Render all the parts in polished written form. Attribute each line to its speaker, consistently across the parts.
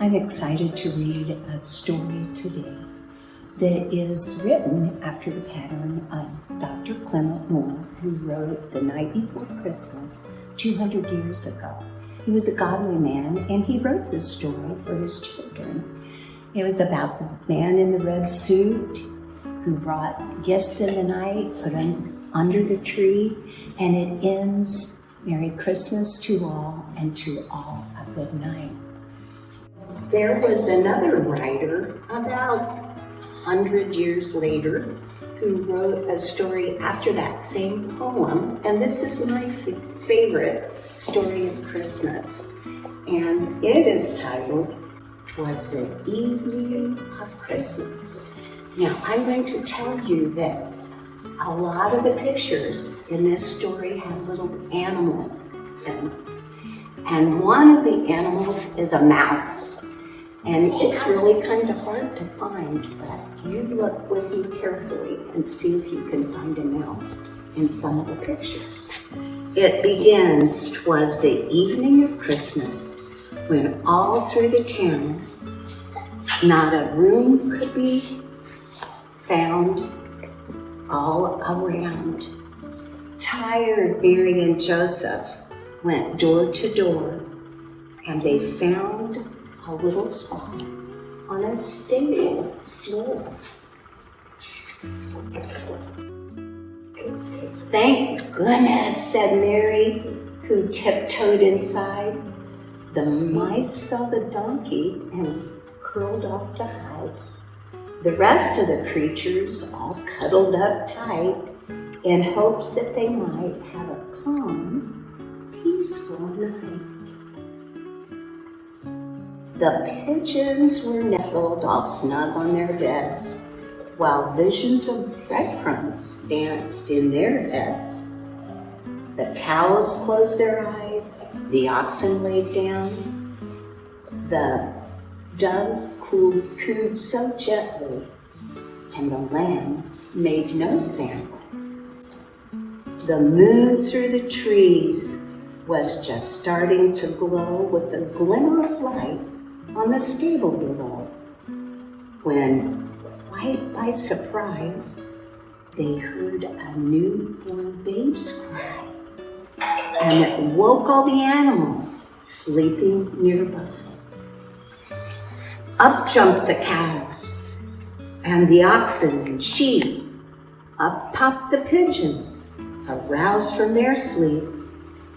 Speaker 1: I'm excited to read a story today that is written after the pattern of Dr. Clement Moore, who wrote The Night Before Christmas 200 years ago. He was a godly man, and he wrote this story for his children. It was about the man in the red suit who brought gifts in the night, put them under the tree, and it ends, Merry Christmas to all, and to all a good night. There was another writer about 100 years later who wrote a story after that same poem, and this is my favorite story of Christmas, and it is titled, "Twas the Evening of Christmas." Now, I'm going to tell you that a lot of the pictures in this story have little animals in them, and one of the animals is a mouse. And it's really kind of hard to find, but you look with me carefully and see if you can find a mouse in some of the pictures. It begins, "'Twas the evening of Christmas, when all through the town, not a room could be found all around. Tired Mary and Joseph went door to door, and they found a little spot on a stable floor. Thank goodness," said Mary, who tiptoed inside. The mice saw the donkey and curled off to hide. The rest of the creatures all cuddled up tight in hopes that they might have a calm, peaceful night. The pigeons were nestled all snug on their beds, while visions of breadcrumbs danced in their heads. The cows closed their eyes, the oxen laid down, the doves cooed so gently, and the lambs made no sound. The moon through the trees was just starting to glow with a glimmer of light on the stable below, when, quite by surprise, they heard a newborn babe's cry, and it woke all the animals sleeping nearby. Up jumped the cows and the oxen and sheep. Up popped the pigeons, aroused from their sleep.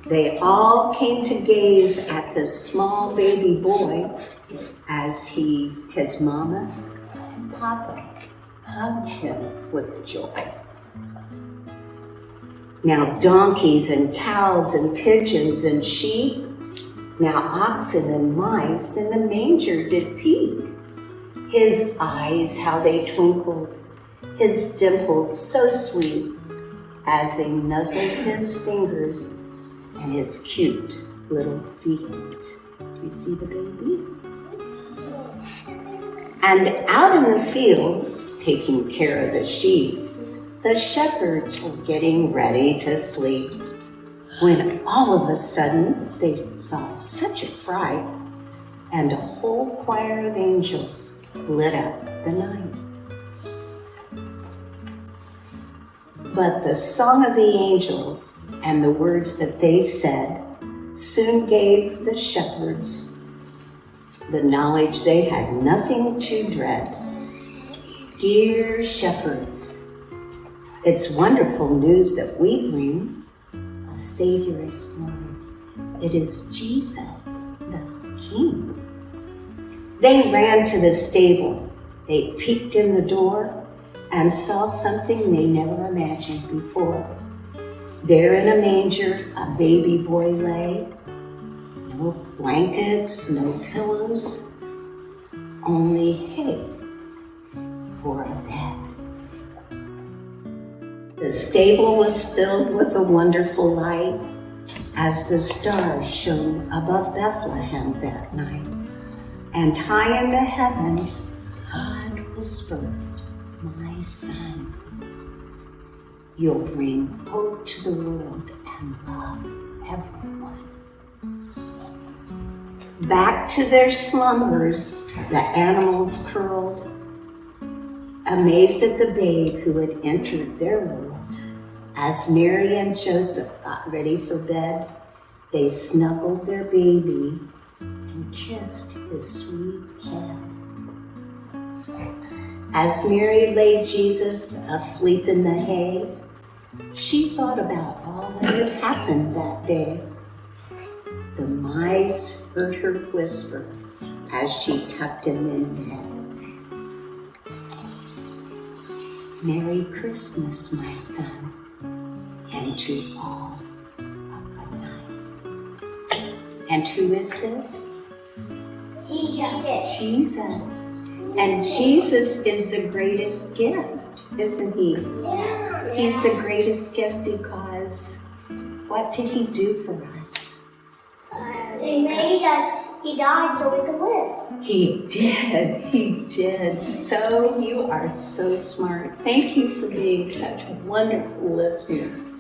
Speaker 1: They all came to gaze at the small baby boy as his mama and papa hugged him with joy. Now donkeys and cows and pigeons and sheep, now oxen and mice in the manger did peek. His eyes, how they twinkled, his dimples so sweet, as they nuzzled his fingers and his cute little feet. Do you see the baby? And out in the fields, taking care of the sheep, the shepherds were getting ready to sleep, when all of a sudden they saw such a fright, and a whole choir of angels lit up the night. But the song of the angels and the words that they said soon gave the shepherds the knowledge they had nothing to dread. Dear shepherds, it's wonderful news that we bring. A Savior is born. It is Jesus, the King. They ran to the stable. They peeked in the door and saw something they never imagined before. There in a manger, a baby boy lay. No blankets, no pillows, only hay for a bed. The stable was filled with a wonderful light as the stars shone above Bethlehem that night. And high in the heavens, God whispered, "My son, you'll bring hope to the world and love everyone." Back to their slumbers, the animals curled, amazed at the babe who had entered their world. As Mary and Joseph got ready for bed, they snuggled their baby and kissed his sweet head. As Mary laid Jesus asleep in the hay, she thought about all that had happened that day. The mice heard her whisper as she tucked him in bed. Merry Christmas, my son, and to all a good night. And who is this? Jesus. And Jesus is the greatest gift, isn't he?
Speaker 2: Yeah.
Speaker 1: He's the greatest gift because what did he do for us?
Speaker 2: He made us. He died so we could live.
Speaker 1: He did. So you are so smart. Thank you for being such wonderful listeners.